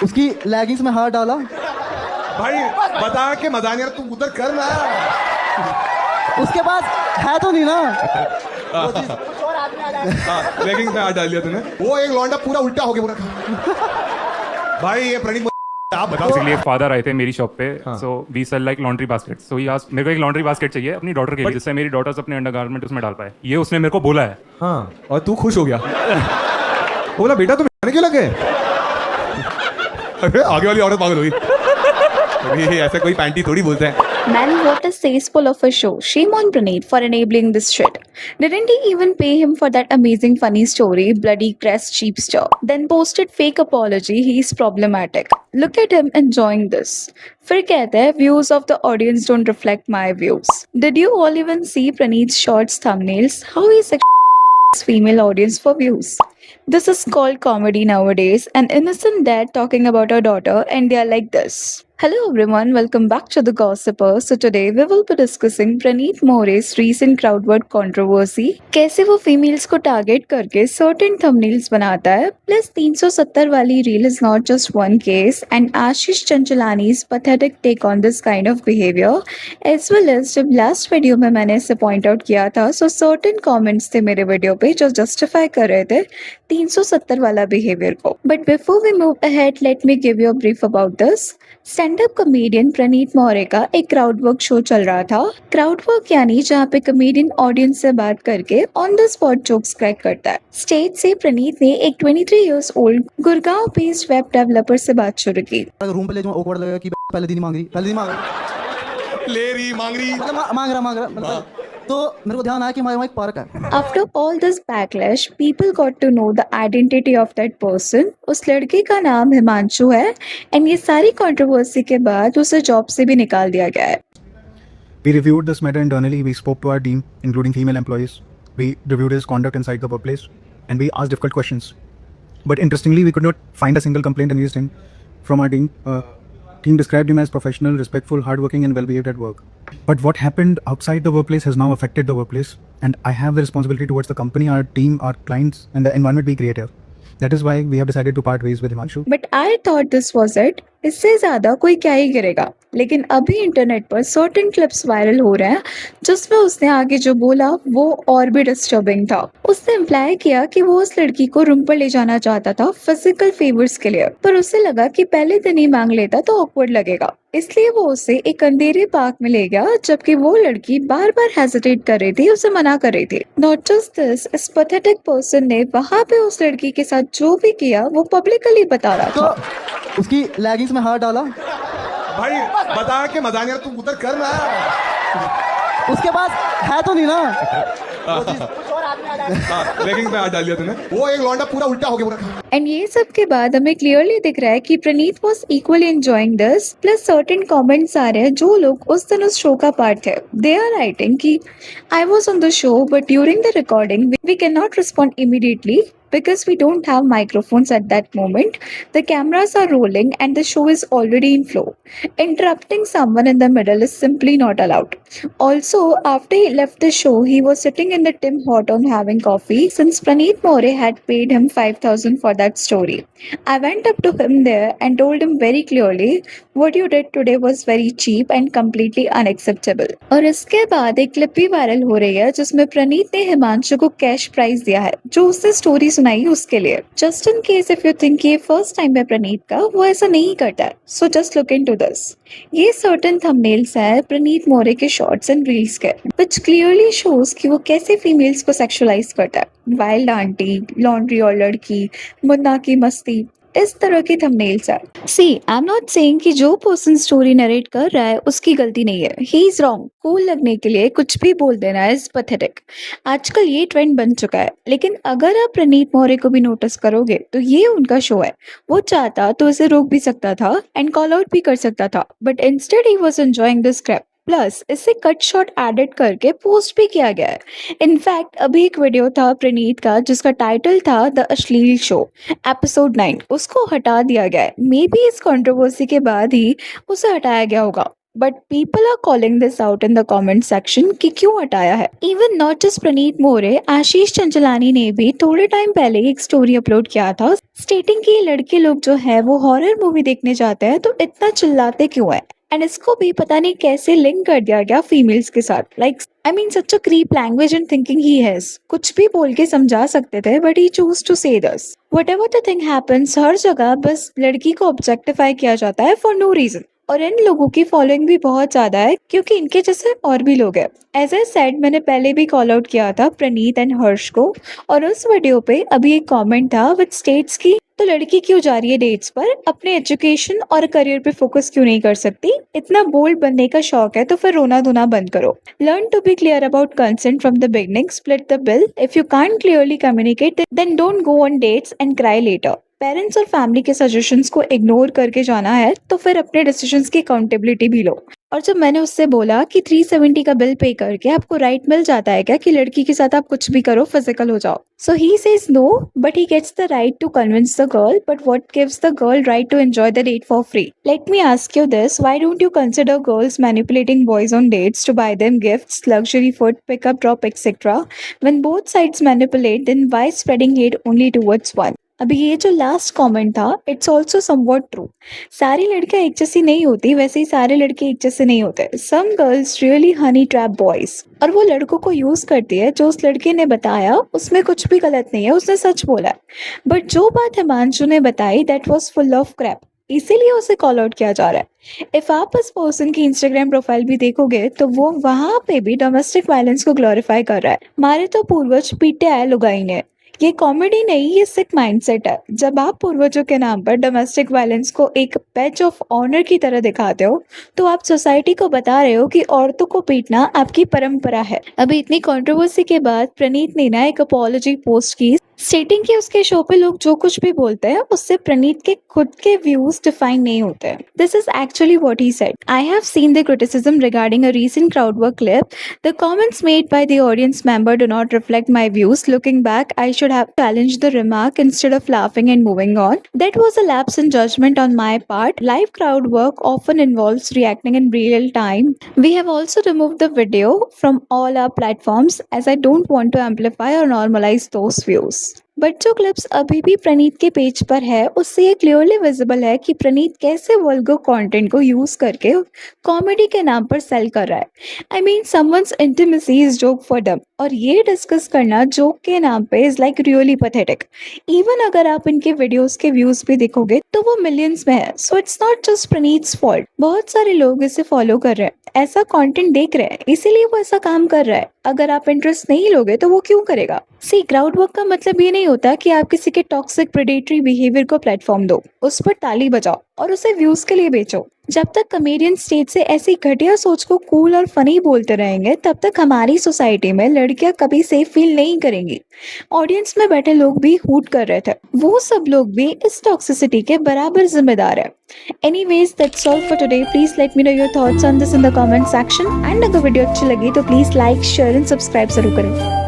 उसकी लेगिंग्स में हाथ डाला। भाई बता के मजा नहीं आ रहा, तू उधर कर ना। उसके बाद है तो नहीं ना। हाँ, लेगिंग्स में हाथ डाल दिया तूने। वो एक लौंडा पूरा उल्टा हो गया पूरा। भाई ये प्रणीत आप बताओ। बेसिकली एक फादर आए थे मेरी शॉप पे, हाँ। So we sell like laundry basket. So he asked, मेरे को एक लॉन्ड्री बास्केट चाहिए अपनी डॉटर के लिए, जिससे मेरी डॉटर्स अपने अंडरगारमेंट उसमें डाल पाए। ये उसने मेरे को बोला है। हाँ, और तू खुश हो गया। वो बोला बेटा तुम खाने क्यों लगे? अरे आगे वाली औरत पागल हुई। अभी ऐसा कोई पैंटी थोड़ी बोलते हैं। Man, what a cesspool of a show. Shame on Praneeth for enabling this shit. Didn't he even pay him for that amazing funny story, bloody crest cheapster? Then posted fake apology, he's problematic. Look at him enjoying this. फिर कहते हैं views of the audience don't reflect my views. Did you all even see Praneeth's shorts thumbnails? How he female audience for views. This is called comedy nowadays. An innocent dad talking about her daughter, and they are like this. Hello everyone, welcome back to The Gossiper. So today we will be discussing Praneeth More's recent crowd work controversy. कैसे वो females को target करके certain thumbnails बनाता है. Plus 370 वाली reel is not just one case, and Ashish Chanchalani's pathetic take on this kind of behavior, as well as जब last video में मैंने इसे point out किया था, so certain comments थे मेरे video पे जो justify कर रहे थे 370 वाला behavior को. But before we move ahead, let me give you a brief about this. Stand up comedian Pranit Maurya का एक क्राउड वर्क शो चल रहा था। क्राउड वर्क यानी जहाँ पे कॉमेडियन ऑडियंस से बात करके on the spot jokes crack करता है। स्टेज से प्रणीत ने एक 23 years old Gurgaon based web developer से बात शुरू की। रूम पे ले जाऊं awkward लगेगा कि पहले दिन ही मांग रही, पहले दिन मांग रही, ले रही मांग रही, मतलब मांग रहा मतलब। तो मेरे को ध्यान आया कि हमारे वहाँ एक पार्क है। After all this backlash, people got to know the identity of that person. उस लड़के का नाम हिमांशु है, and ये सारी controversy के बाद उसे जॉब से भी निकाल दिया गया है। We reviewed this matter internally. We spoke to our team, including female employees. We reviewed his conduct inside the workplace, and we asked difficult questions. But interestingly, we could not find a single complaint against him from our team. Team described him as professional, respectful, hardworking, and well-behaved at work. But what happened outside the workplace has now affected the workplace, and I have the responsibility towards the company, our team, our clients, and the environment we create here. That is why we have decided to part ways with Himanshu. But I thought this was it. इससे ज्यादा कोई क्या ही करेगा, लेकिन अभी internet पर certain clips viral हो रहे हैं जिसमें उसने आगे जो बोला वो और भी डिस्टर्बिंग था। उसने इम्प्लाई किया कि वो उस लड़की को रूम पर ले जाना चाहता था फिजिकल फेवर्स के लिए, पर उसे लगा कि पहले दिन ही मांग लेता तो ऑकवर्ड लगेगा, इसलिए वो उसे एक अंधेरे पार्क में ले गया जबकि वो लड़की बार बार हेजिटेट कर रही थी, उसे मना कर रही थी। नॉट जस्ट दिस, इस पैथेटिक पर्सन ने वहाँ पे उस लड़की के साथ जो भी किया वो पब्लिकली बता रहा था। तो उसकी लेगिंग्स में हाथ डाला। भाई बता के मजा नहीं आ रहा, तू उधर कर ना। उसके बाद है तो नहीं ना। हाँ, लेगिंग्स में हाथ डाल दिया तूने। वो एक लौंडा पूरा उल्टा हो गया पूरा। एंड ये सब के बाद हमें क्लियरली दिख रहा है कि Pranit was equally enjoying this. Plus certain comments आ रहे हैं जो लोग उस दिन उस शो का पार्ट थे, दे आर राइटिंग कि I was on the show but during the recording we can not respond immediately because we don't have microphones at that moment. The cameras are rolling and the show is already in flow. Interrupting someone in the middle is simply not allowed. Also, after he left the show, he was sitting in the Tim Horton having coffee since Praneeth More had paid him 5,000 for that story. I went up to him there and told him very clearly, what you did today was very cheap and completely unacceptable. और इसके बाद एक clip भी viral हो रही है जिसमें प्रणीत ने हिमांशु को कैश प्राइज दिया है जो उससे स्टोरी सुनाई उसके लिए। Just in case if you think ये फर्स्ट टाइम है प्रणीत का, वो ऐसा नहीं करता है, so just look into this. ये सर्टेन थंबनेल्स है प्रणीत मोरे के शॉर्ट्स एंड रील्स के, व्हिच क्लियरली शोज कि वो कैसे फीमेल्स को सेक्सुअलाइज करता है। वाइल्ड आंटी, लॉन्ड्री और लड़की, मुन्ना की मस्ती, इस तरह की थंबनेल्स है। सी आई एम नॉट सेइंग कि जो पर्सन स्टोरी नरेट कर रहा है उसकी गलती नहीं है, ही इज रॉन्ग। कूल लगने के लिए कुछ भी बोल देना इज पैथेटिक। आजकल ये ट्रेंड बन चुका है, लेकिन अगर आप प्रणीत मौर्य को भी नोटिस करोगे तो ये उनका शो है। वो चाहता तो इसे रोक भी सकता था एंड कॉल आउट भी कर सकता था, but instead he was enjoying this crap. Plus इसे कट शॉट एडिट करके पोस्ट भी किया गया है। इनफैक्ट अभी एक वीडियो था प्रणीत का जिसका टाइटल था द अश्लील शो एपिसोड 9, उसको हटा दिया गया है। मे बी इस कंट्रोवर्सी के बाद ही उसे हटाया गया होगा। But people are calling this out in the comment section कि क्यों हटाया है. Even not just प्रणीत मोरे, आशीष चंचलानी ने भी थोड़े टाइम पहले एक स्टोरी अपलोड किया था स्टेटिंग कि लड़के लोग जो है वो हॉरर मूवी देखने जाते हैं तो इतना चिल्लाते क्यों है. एंड इसको भी पता नहीं कैसे लिंक कर दिया गया फीमेल्स के साथ. Like I mean such a creep language and thinking he has. कुछ भी बोल के समझा सकते थे but he choose to say this. Whatever the thing happens, हर जगह बस लड़की को ऑब्जेक्टिफाई किया जाता है फॉर नो रीजन. और इन लोगों की फॉलोइंग भी बहुत ज्यादा है क्योंकि इनके जैसे और भी लोग हैं. एज आई सेड, मैंने पहले भी कॉल आउट किया था प्रणीत एंड हर्ष को, और उस वीडियो पे अभी एक कमेंट था विद स्टेट्स की तो लड़की क्यों जा रही है डेट्स पर, अपने एजुकेशन और करियर पे फोकस क्यों नहीं कर सकती. इतना बोल्ड बनने का शौक है तो फिर रोना धोना बंद करो. Learn to be clear about consent from the beginning, split the bill. If you can't clearly communicate then don't go on dates and cry later. Parents और फैमिली के सजेशंस को इग्नोर करके जाना है तो फिर अपने डिसीजंस की अकाउंटेबिलिटी भी लो. और जब मैंने उससे बोला कि 370 का बिल पे करके आपको राइट मिल जाता है क्या कि लड़की के साथ आप कुछ भी करो, फिजिकल हो जाओ, so he says no but he gets the right to convince the girl. But what gives the girl right to enjoy the date for free? Let me ask you this, why don't you consider girls manipulating boys on dates to buy them gifts, luxury food, pickup drop etcetera? When both sides manipulate then why spreading hate only towards one? अभी ये जो last comment था, it's also somewhat true. सारी लड़कियां एक जैसी नहीं होती, वैसे ही सारे लड़के एक जैसे नहीं होते. Some girls really honey trap boys, और वो लड़कों को यूज करती है. जो उस लड़के ने बताया उसमें कुछ भी गलत नहीं है, उसने सच बोला है. बट जो बात हिमांशु ने बताई that was full of crap, इसीलिए उसे कॉल आउट किया जा रहा है. इफ आप इस पर्सन की इंस्टाग्राम प्रोफाइल भी देखोगे तो वो वहां पे भी डोमेस्टिक वायलेंस को ग्लोरीफाई कर रहा है. मारे तो पूर्वज पीटे आए लुगाई ने. ये कॉमेडी नहीं, ये सिक माइंडसेट है. जब आप पूर्वजों के नाम पर डोमेस्टिक वायलेंस को एक पैच ऑफ ऑनर की तरह दिखाते हो तो आप सोसाइटी को बता रहे हो कि औरतों को पीटना आपकी परंपरा है. अभी इतनी कंट्रोवर्सी के बाद प्रणीत ने ना एक अपॉलॉजी पोस्ट की स्टेटिंग कि उसके शो पे लोग जो कुछ भी बोलते हैं उससे प्रणीत के खुद के व्यूज डिफाइन नहीं होते हैं. This is actually what he said. I have seen the criticism regarding a recent crowd work clip. The comments made by the audience member do not reflect my views. Looking back, I should have challenged the remark instead of laughing and moving on. That was a lapse in judgment on my part. Live crowd work often involves reacting in real time. We have also removed the video from all our platforms as I don't want to amplify or normalize those views. But जो clips अभी भी प्रणीत के page पर है उससे ये clearly visible है कि प्रणीत कैसे वल्गर कंटेंट को यूज करके कॉमेडी के नाम पर सेल कर रहा है. I mean someone's intimacy is joke for them, और ये डिस्कस करना जोक के नाम पे is like really pathetic. Even अगर आप इनके वीडियोस के व्यूज भी देखोगे तो वो मिलियंस में है. So it's not just Pranit's fault. बहुत सारे लोग इसे फॉलो कर रहे हैं, ऐसा कंटेंट देख रहे हैं, इसीलिए वो ऐसा काम कर रहा है. अगर आप इंटरेस्ट नहीं लोगे तो वो क्यों करेगा? सी, क्राउड वर्क का मतलब ये नहीं होता कि आप किसी के टॉक्सिक प्रेडेटरी बिहेवियर को प्लेटफॉर्म दो, उस पर ताली बजाओ और उसे व्यूज के लिए बेचो. जब तक कमेडियन स्टेज से ऐसी घटिया सोच को कूल और फनी बोलते रहेंगे तब तक हमारी सोसाइटी में लड़कियां कभी सेफ फील नहीं करेंगी. ऑडियंस में बैठे लोग भी हूट कर रहे थे, वो सब लोग भी इस टॉक्सिसिटी के बराबर जिम्मेदार है. Anyways, that's all for today. Please let me know your thoughts on this in the comment section. And अगर वीडियो अच्छी लगी तो please like, share and subscribe जरूर करें.